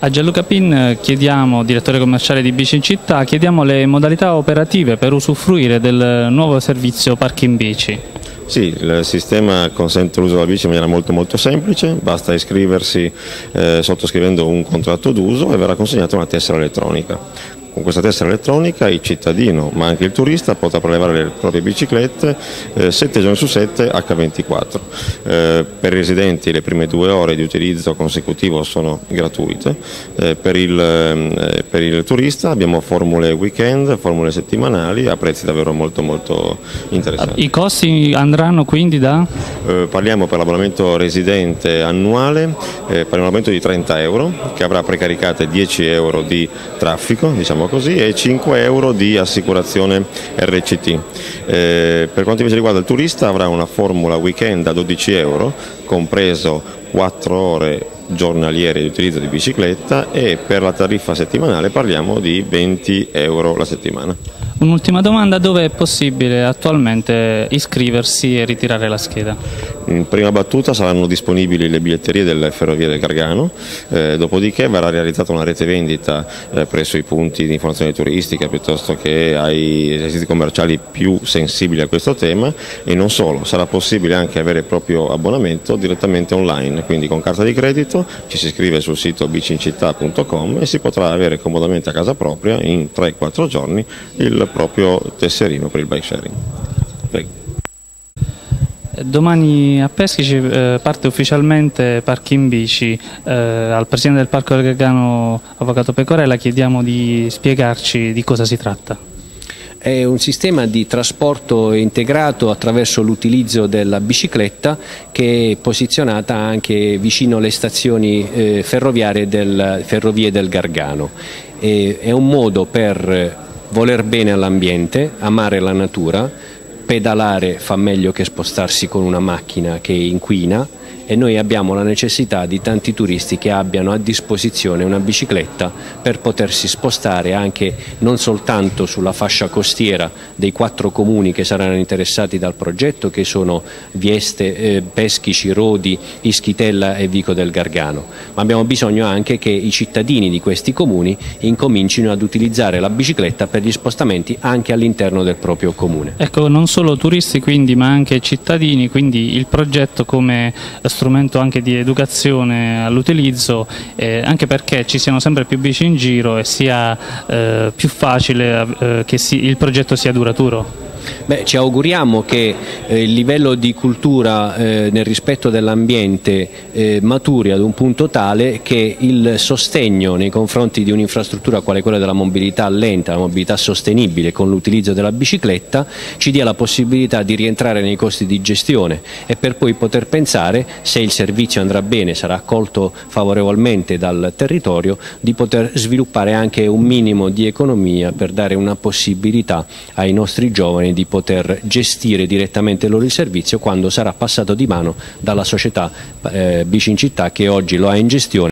A Gianluca Pin chiediamo, direttore commerciale di Bici in Città, chiediamo le modalità operative per usufruire del nuovo servizio Parking Bici. Sì, il sistema consente l'uso della bici in maniera molto semplice, basta iscriversi sottoscrivendo un contratto d'uso e verrà consegnata una tessera elettronica. Con questa tessera elettronica il cittadino, ma anche il turista, potrà prelevare le proprie biciclette 7 giorni su 7 H24. Per i residenti le prime 2 ore di utilizzo consecutivo sono gratuite, per il turista abbiamo formule weekend, formule settimanali a prezzi davvero molto interessanti. I costi andranno quindi da? Parliamo per l'abbonamento residente annuale, per un abbonamento di 30 euro che avrà precaricate 10 euro di traffico, diciamo così, e 5 euro di assicurazione RCT. Per quanto invece riguarda il turista avrà una formula weekend a 12 euro, compreso 4 ore giornaliere di utilizzo di bicicletta, e per la tariffa settimanale parliamo di 20 euro la settimana. Un'ultima domanda: dove è possibile attualmente iscriversi e ritirare la scheda? In prima battuta saranno disponibili le biglietterie delle Ferrovie del Gargano, dopodiché verrà realizzata una rete vendita presso i punti di informazione turistica piuttosto che ai siti commerciali più sensibili a questo tema, e non solo, sarà possibile anche avere il proprio abbonamento direttamente online, quindi con carta di credito ci si iscrive sul sito bicincittà.com e si potrà avere comodamente a casa propria in 3-4 giorni il proprio tesserino per il bike sharing. Prego. Domani a Peschici parte ufficialmente Parking Bici. Al Presidente del Parco del Gargano, Avvocato Pecorella, chiediamo di spiegarci di cosa si tratta. È un sistema di trasporto integrato attraverso l'utilizzo della bicicletta, che è posizionata anche vicino alle stazioni ferroviarie delle Ferrovie del Gargano. È un modo per voler bene all'ambiente, amare la natura. Pedalare fa meglio che spostarsi con una macchina che inquina, e noi abbiamo la necessità di tanti turisti che abbiano a disposizione una bicicletta per potersi spostare anche non soltanto sulla fascia costiera dei 4 comuni che saranno interessati dal progetto, che sono Vieste, Peschici, Rodi, Ischitella e Vico del Gargano, ma abbiamo bisogno anche che i cittadini di questi comuni incomincino ad utilizzare la bicicletta per gli spostamenti anche all'interno del proprio comune. Ecco, non solo turisti quindi, ma anche cittadini, quindi il progetto come strumento anche di educazione all'utilizzo, anche perché ci siano sempre più bici in giro e sia più facile che il progetto sia duraturo. Beh, ci auguriamo che il livello di cultura nel rispetto dell'ambiente maturi ad un punto tale che il sostegno nei confronti di un'infrastruttura quale quella della mobilità lenta, la mobilità sostenibile con l'utilizzo della bicicletta, ci dia la possibilità di rientrare nei costi di gestione, e per poi poter pensare, se il servizio andrà bene, sarà accolto favorevolmente dal territorio, di poter sviluppare anche un minimo di economia per dare una possibilità ai nostri giovani di poter gestire direttamente loro il servizio quando sarà passato di mano dalla società Bici in Città, che oggi lo ha in gestione.